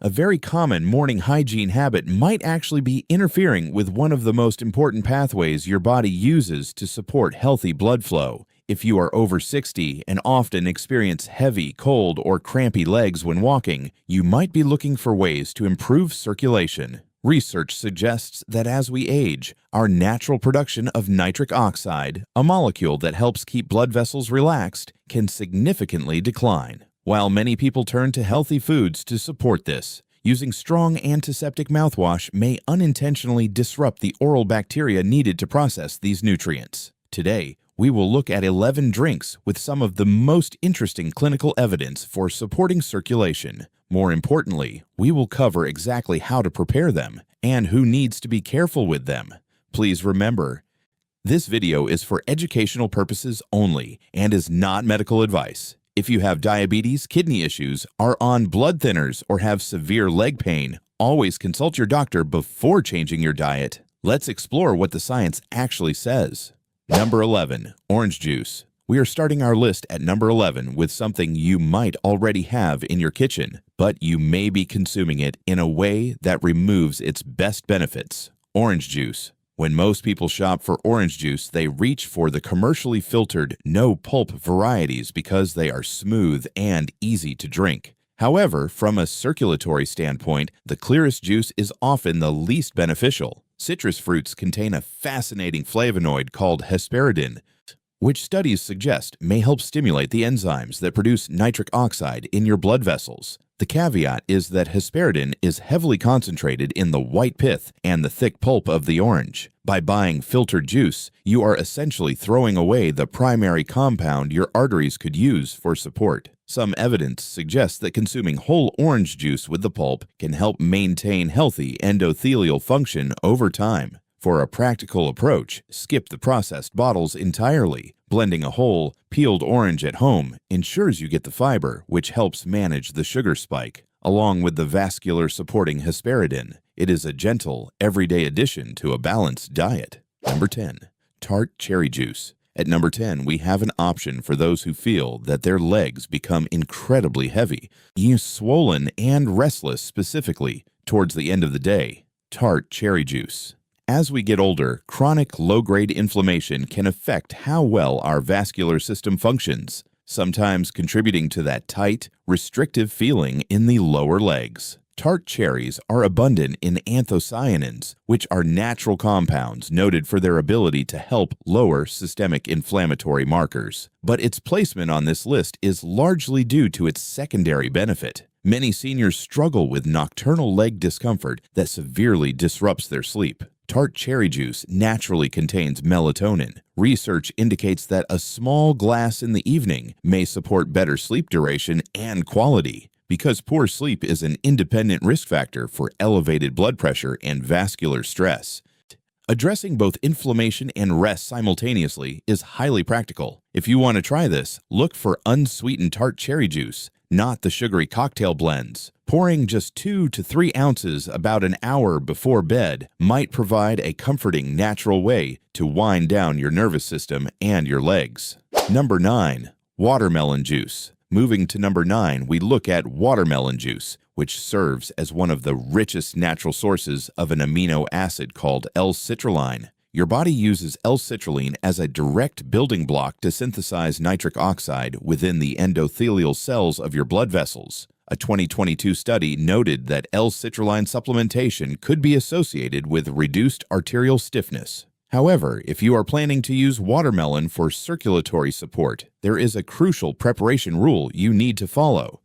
A very common morning hygiene habit might actually be interfering with one of the most important pathways your body uses to support healthy blood flow. If you are over 60 and often experience heavy, cold, or crampy legs when walking, you might be looking for ways to improve circulation. Research suggests that as we age, our natural production of nitric oxide, a molecule that helps keep blood vessels relaxed, can significantly decline. While many people turn to healthy foods to support this, using strong antiseptic mouthwash may unintentionally disrupt the oral bacteria needed to process these nutrients. Today, we will look at 11 drinks with some of the most interesting clinical evidence for supporting circulation. More importantly, we will cover exactly how to prepare them and who needs to be careful with them. Please remember, this video is for educational purposes only and is not medical advice. If you have diabetes, kidney issues, are on blood thinners, or have severe leg pain, always consult your doctor before changing your diet. Let's explore what the science actually says. Number 11. Orange juice. We are starting our list at number 11 with something you might already have in your kitchen, but you may be consuming it in a way that removes its best benefits. Orange juice. When most people shop for orange juice, they reach for the commercially filtered, no-pulp varieties because they are smooth and easy to drink. However, from a circulatory standpoint, the clearest juice is often the least beneficial. Citrus fruits contain a fascinating flavonoid called Hesperidin, which studies suggest may help stimulate the enzymes that produce nitric oxide in your blood vessels. The caveat is that hesperidin is heavily concentrated in the white pith and the thick pulp of the orange. By buying filtered juice, you are essentially throwing away the primary compound your arteries could use for support. Some evidence suggests that consuming whole orange juice with the pulp can help maintain healthy endothelial function over time. For a practical approach, skip the processed bottles entirely. Blending a whole, peeled orange at home ensures you get the fiber, which helps manage the sugar spike. Along with the vascular supporting hesperidin, it is a gentle, everyday addition to a balanced diet. Number 10. Tart cherry juice. At number 10, we have an option for those who feel that their legs become incredibly heavy, swollen, and restless specifically towards the end of the day. Tart cherry juice. As we get older, chronic low-grade inflammation can affect how well our vascular system functions, sometimes contributing to that tight, restrictive feeling in the lower legs. Tart cherries are abundant in anthocyanins, which are natural compounds noted for their ability to help lower systemic inflammatory markers. But its placement on this list is largely due to its secondary benefit. Many seniors struggle with nocturnal leg discomfort that severely disrupts their sleep. Tart cherry juice naturally contains melatonin. Research indicates that a small glass in the evening may support better sleep duration and quality, because poor sleep is an independent risk factor for elevated blood pressure and vascular stress. Addressing both inflammation and rest simultaneously is highly practical. If you want to try this, look for unsweetened tart cherry juice, not the sugary cocktail blends. Pouring just 2 to 3 ounces about an hour before bed might provide a comforting, natural way to wind down your nervous system and your legs. Number 9. Watermelon juice. Moving to number 9, we look at watermelon juice, which serves as one of the richest natural sources of an amino acid called L-citrulline. Your body uses L-citrulline as a direct building block to synthesize nitric oxide within the endothelial cells of your blood vessels. A 2022 study noted that L-citrulline supplementation could be associated with reduced arterial stiffness. However, if you are planning to use watermelon for circulatory support, there is a crucial preparation rule you need to follow.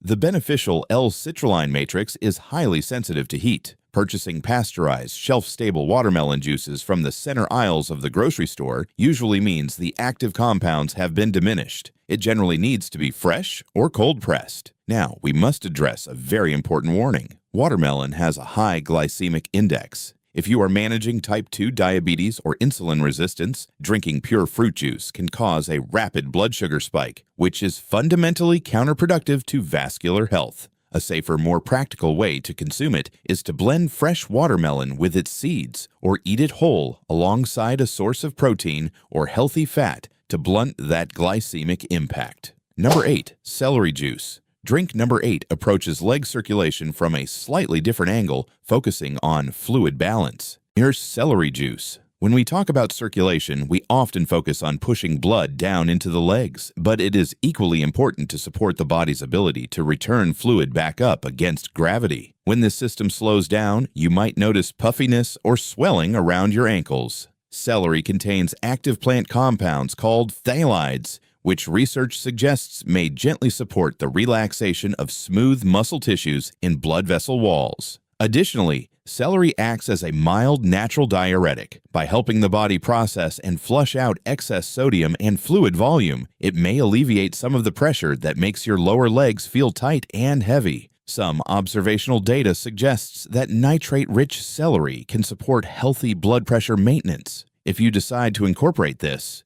The beneficial L-citrulline matrix is highly sensitive to heat. Purchasing pasteurized, shelf-stable watermelon juices from the center aisles of the grocery store usually means the active compounds have been diminished. It generally needs to be fresh or cold-pressed. Now, we must address a very important warning. Watermelon has a high glycemic index. If you are managing type 2 diabetes or insulin resistance, drinking pure fruit juice can cause a rapid blood sugar spike, which is fundamentally counterproductive to vascular health. A safer, more practical way to consume it is to blend fresh watermelon with its seeds or eat it whole alongside a source of protein or healthy fat to blunt that glycemic impact. Number 8. Celery juice. Drink number 8 approaches leg circulation from a slightly different angle, focusing on fluid balance. Here's celery juice. When we talk about circulation, we often focus on pushing blood down into the legs, but it is equally important to support the body's ability to return fluid back up against gravity. When this system slows down, you might notice puffiness or swelling around your ankles. Celery contains active plant compounds called phthalides, which research suggests may gently support the relaxation of smooth muscle tissues in blood vessel walls. Additionally, celery acts as a mild natural diuretic. By helping the body process and flush out excess sodium and fluid volume, it may alleviate some of the pressure that makes your lower legs feel tight and heavy. Some observational data suggests that nitrate-rich celery can support healthy blood pressure maintenance. If you decide to incorporate this,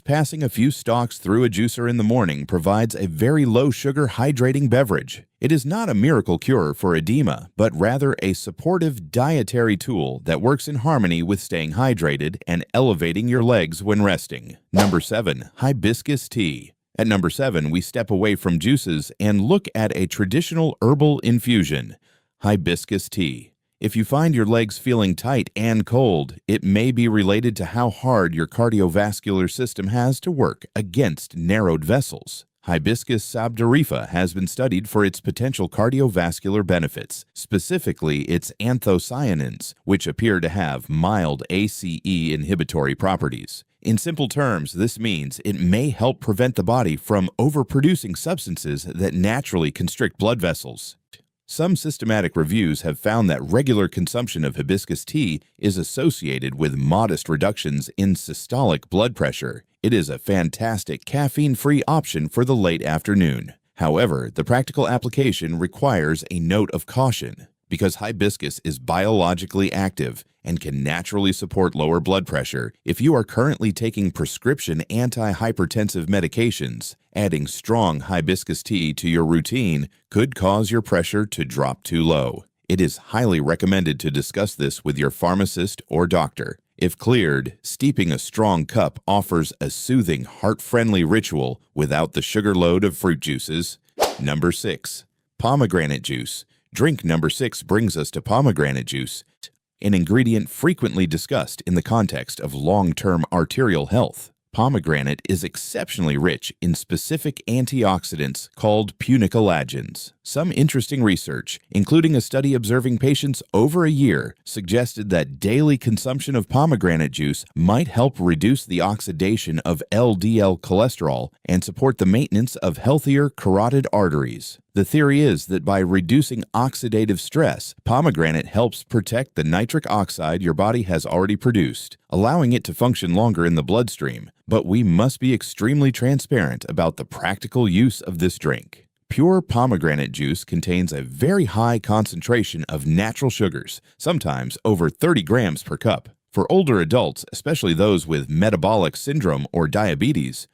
passing a few stalks through a juicer in the morning provides a very low-sugar hydrating beverage. It is not a miracle cure for edema, but rather a supportive dietary tool that works in harmony with staying hydrated and elevating your legs when resting. Number 7. Hibiscus Tea. At number 7, we step away from juices and look at a traditional herbal infusion, hibiscus tea. If you find your legs feeling tight and cold, it may be related to how hard your cardiovascular system has to work against narrowed vessels. Hibiscus sabdariffa has been studied for its potential cardiovascular benefits, specifically its anthocyanins, which appear to have mild ACE inhibitory properties. In simple terms, this means it may help prevent the body from overproducing substances that naturally constrict blood vessels. Some systematic reviews have found that regular consumption of hibiscus tea is associated with modest reductions in systolic blood pressure. It is a fantastic caffeine-free option for the late afternoon. However, the practical application requires a note of caution. Because hibiscus is biologically active and can naturally support lower blood pressure, if you are currently taking prescription antihypertensive medications, adding strong hibiscus tea to your routine could cause your pressure to drop too low. It is highly recommended to discuss this with your pharmacist or doctor. If cleared, steeping a strong cup offers a soothing, heart-friendly ritual without the sugar load of fruit juices. Number 6. Pomegranate juice. Drink number 6 brings us to pomegranate juice, an ingredient frequently discussed in the context of long-term arterial health. Pomegranate is exceptionally rich in specific antioxidants called punicolagens. Some interesting research, including a study observing patients over a year, suggested that daily consumption of pomegranate juice might help reduce the oxidation of LDL cholesterol and support the maintenance of healthier carotid arteries. The theory is that by reducing oxidative stress, pomegranate helps protect the nitric oxide your body has already produced, allowing it to function longer in the bloodstream. But we must be extremely transparent about the practical use of this drink. Pure pomegranate juice contains a very high concentration of natural sugars, sometimes over 30 grams per cup. For older adults, especially those with metabolic syndrome or diabetes,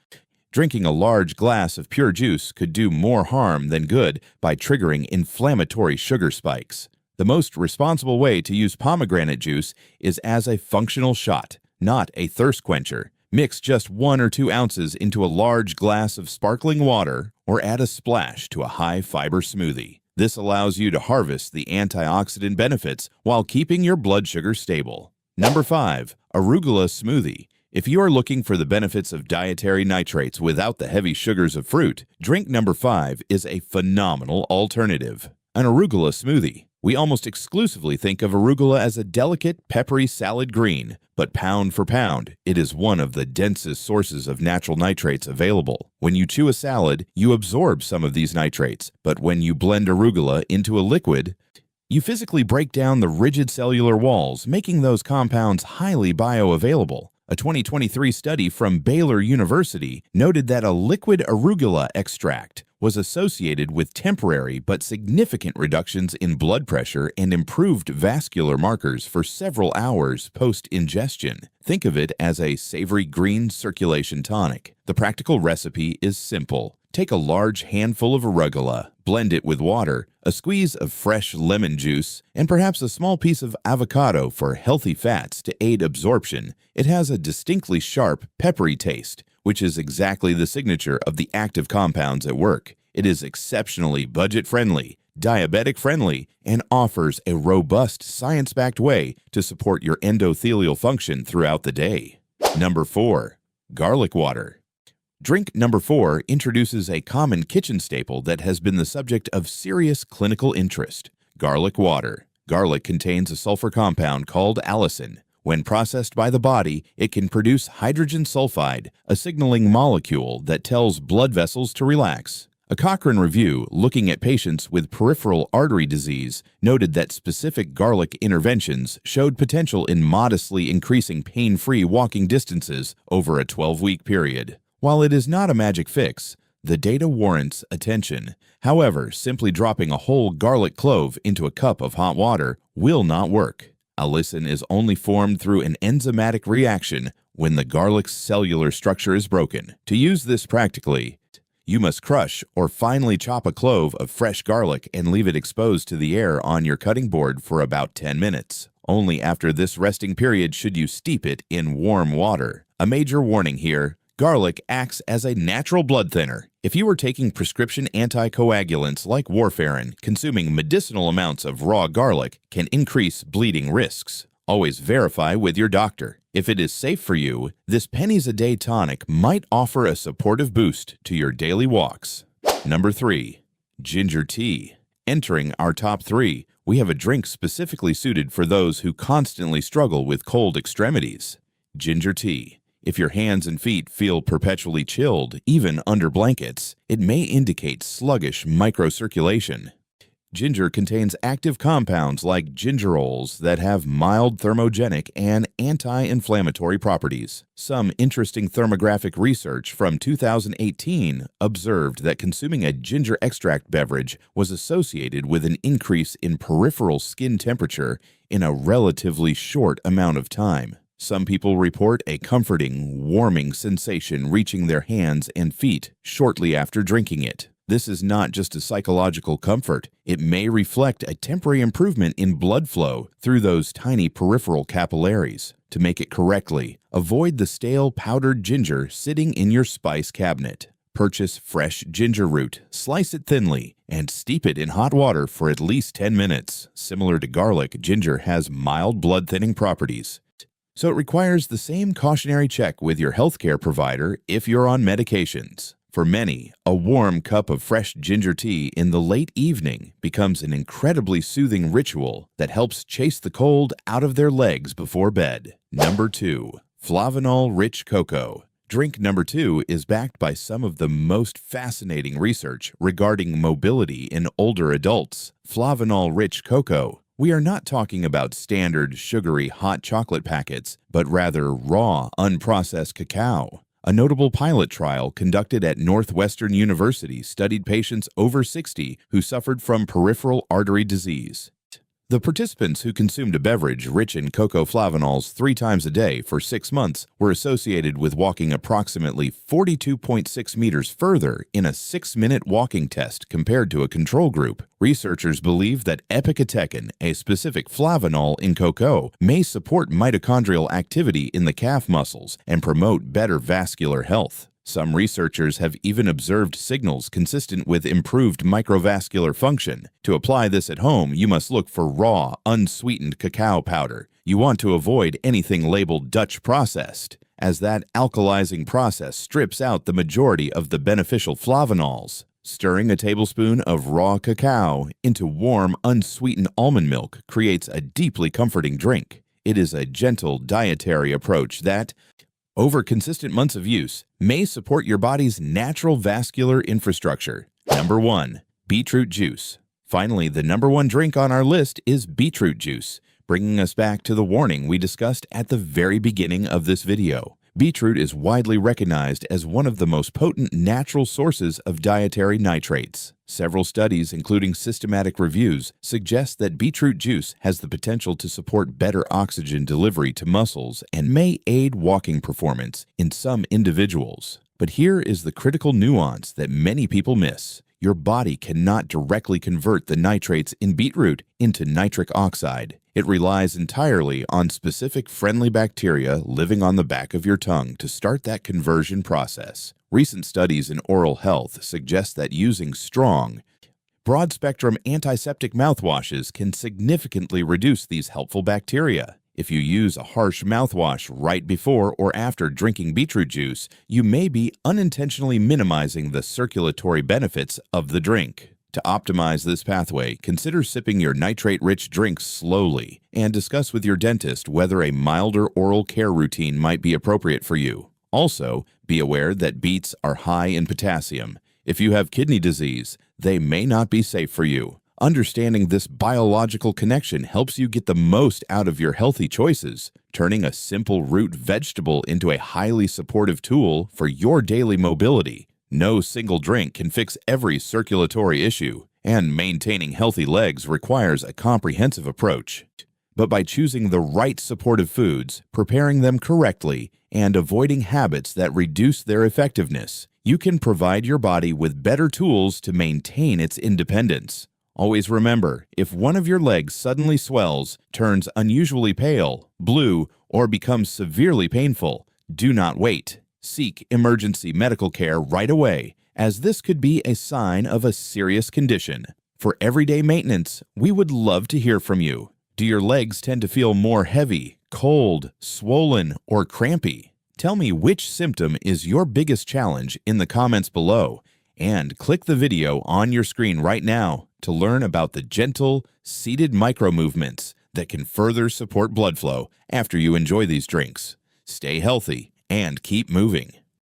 drinking a large glass of pure juice could do more harm than good by triggering inflammatory sugar spikes. The most responsible way to use pomegranate juice is as a functional shot, not a thirst quencher. Mix just 1 or 2 ounces into a large glass of sparkling water or add a splash to a high-fiber smoothie. This allows you to harvest the antioxidant benefits while keeping your blood sugar stable. Number 5. Arugula smoothie. If you are looking for the benefits of dietary nitrates without the heavy sugars of fruit, drink number 5 is a phenomenal alternative. An arugula smoothie. We almost exclusively think of arugula as a delicate, peppery salad green, but pound for pound, it is one of the densest sources of natural nitrates available. When you chew a salad, you absorb some of these nitrates, but when you blend arugula into a liquid, you physically break down the rigid cellular walls, making those compounds highly bioavailable. A 2023 study from Baylor University noted that a liquid arugula extract was associated with temporary but significant reductions in blood pressure and improved vascular markers for several hours post-ingestion. Think of it as a savory green circulation tonic. The practical recipe is simple. Take a large handful of arugula, blend it with water, a squeeze of fresh lemon juice, and perhaps a small piece of avocado for healthy fats to aid absorption. It has a distinctly sharp, peppery taste, which is exactly the signature of the active compounds at work. It is exceptionally budget-friendly, diabetic-friendly, and offers a robust science-backed way to support your endothelial function throughout the day. Number 4. Garlic water. Drink number 4 introduces a common kitchen staple that has been the subject of serious clinical interest: garlic water. Garlic contains a sulfur compound called allicin. When processed by the body, it can produce hydrogen sulfide, a signaling molecule that tells blood vessels to relax. A Cochrane review looking at patients with peripheral artery disease noted that specific garlic interventions showed potential in modestly increasing pain-free walking distances over a 12-week period. While it is not a magic fix, the data warrants attention. However, simply dropping a whole garlic clove into a cup of hot water will not work. Allicin is only formed through an enzymatic reaction when the garlic's cellular structure is broken. To use this practically, you must crush or finely chop a clove of fresh garlic and leave it exposed to the air on your cutting board for about 10 minutes. Only after this resting period should you steep it in warm water. A major warning here: garlic acts as a natural blood thinner. If you are taking prescription anticoagulants like warfarin, consuming medicinal amounts of raw garlic can increase bleeding risks. Always verify with your doctor. If it is safe for you, this pennies-a-day tonic might offer a supportive boost to your daily walks. Number 3. Ginger tea. Entering our top 3, we have a drink specifically suited for those who constantly struggle with cold extremities: ginger tea. If your hands and feet feel perpetually chilled, even under blankets, it may indicate sluggish microcirculation. Ginger contains active compounds like gingerols that have mild thermogenic and anti-inflammatory properties. Some interesting thermographic research from 2018 observed that consuming a ginger extract beverage was associated with an increase in peripheral skin temperature in a relatively short amount of time. Some people report a comforting, warming sensation reaching their hands and feet shortly after drinking it. This is not just a psychological comfort. It may reflect a temporary improvement in blood flow through those tiny peripheral capillaries. To make it correctly, avoid the stale powdered ginger sitting in your spice cabinet. Purchase fresh ginger root, slice it thinly, and steep it in hot water for at least 10 minutes. Similar to garlic, ginger has mild blood thinning properties, so it requires the same cautionary check with your healthcare provider if you're on medications. For many, a warm cup of fresh ginger tea in the late evening becomes an incredibly soothing ritual that helps chase the cold out of their legs before bed. Number 2. Flavanol-Rich cocoa. Drink number 2 is backed by some of the most fascinating research regarding mobility in older adults. Flavanol-Rich cocoa. We are not talking about standard sugary hot chocolate packets, but rather raw, unprocessed cacao. A notable pilot trial conducted at Northwestern University studied patients over 60 who suffered from peripheral artery disease. The participants who consumed a beverage rich in cocoa flavanols 3 times a day for 6 months were associated with walking approximately 42.6 meters further in a 6-minute walking test compared to a control group. Researchers believe that epicatechin, a specific flavanol in cocoa, may support mitochondrial activity in the calf muscles and promote better vascular health. Some researchers have even observed signals consistent with improved microvascular function. To apply this at home, you must look for raw, unsweetened cacao powder. You want to avoid anything labeled Dutch processed, as that alkalizing process strips out the majority of the beneficial flavanols. Stirring a tablespoon of raw cacao into warm, unsweetened almond milk creates a deeply comforting drink. It is a gentle dietary approach that, over consistent months of use, may support your body's natural vascular infrastructure. Number 1. Beetroot juice. Finally, the number 1 drink on our list is beetroot juice, bringing us back to the warning we discussed at the very beginning of this video. Beetroot is widely recognized as one of the most potent natural sources of dietary nitrates. Several studies, including systematic reviews, suggest that beetroot juice has the potential to support better oxygen delivery to muscles and may aid walking performance in some individuals. But here is the critical nuance that many people miss. Your body cannot directly convert the nitrates in beetroot into nitric oxide. It relies entirely on specific friendly bacteria living on the back of your tongue to start that conversion process. Recent studies in oral health suggest that using strong, broad-spectrum antiseptic mouthwashes can significantly reduce these helpful bacteria. If you use a harsh mouthwash right before or after drinking beetroot juice, you may be unintentionally minimizing the circulatory benefits of the drink. To optimize this pathway, consider sipping your nitrate-rich drink slowly and discuss with your dentist whether a milder oral care routine might be appropriate for you. Also, be aware that beets are high in potassium. If you have kidney disease, they may not be safe for you. Understanding this biological connection helps you get the most out of your healthy choices, turning a simple root vegetable into a highly supportive tool for your daily mobility. No single drink can fix every circulatory issue, and maintaining healthy legs requires a comprehensive approach. But by choosing the right supportive foods, preparing them correctly, and avoiding habits that reduce their effectiveness, you can provide your body with better tools to maintain its independence. Always remember, if one of your legs suddenly swells, turns unusually pale, blue, or becomes severely painful, do not wait. Seek emergency medical care right away, as this could be a sign of a serious condition. For everyday maintenance, we would love to hear from you. Do your legs tend to feel more heavy, cold, swollen, or crampy? Tell me which symptom is your biggest challenge in the comments below, and click the video on your screen right now to learn about the gentle, seated micro-movements that can further support blood flow after you enjoy these drinks. Stay healthy and keep moving.